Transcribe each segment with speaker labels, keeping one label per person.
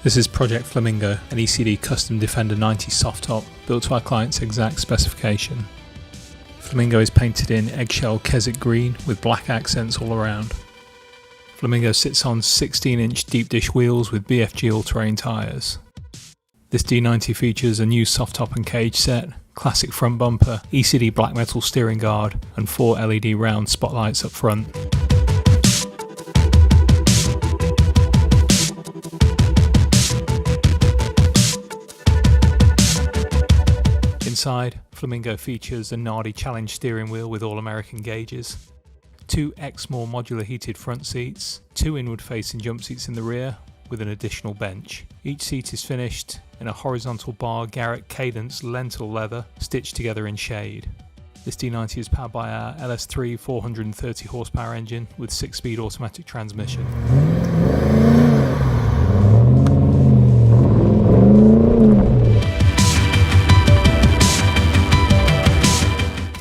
Speaker 1: This is Project Flamingo, an ECD custom Defender 90 soft top built to our client's exact specification. Flamingo is painted in eggshell Keswick green with black accents all around. Flamingo sits on 16-inch deep dish wheels with BFG all-terrain tyres. This D90 features a new soft top and cage set, classic front bumper, ECD black metal steering guard and 4 LED round spotlights up front. Inside, Flamingo features a Nardi Challenge steering wheel with all-American gauges, 2 Exmoor modular heated front seats, 2 inward-facing jump seats in the rear with an additional bench. Each seat is finished in a horizontal bar Garrett Cadence lentil leather stitched together in shade. This D90 is powered by our LS3 430 horsepower engine with 6-speed automatic transmission.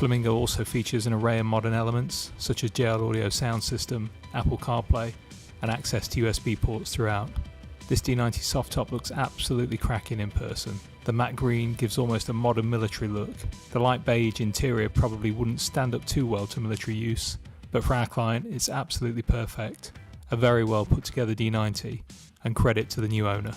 Speaker 1: Flamingo also features an array of modern elements such as JL Audio sound system, Apple CarPlay and access to USB ports throughout. This D90 soft top looks absolutely cracking in person. The matte green gives almost a modern military look. The light beige interior probably wouldn't stand up too well to military use, but for our client it's absolutely perfect. A very well put together D90 and credit to the new owner.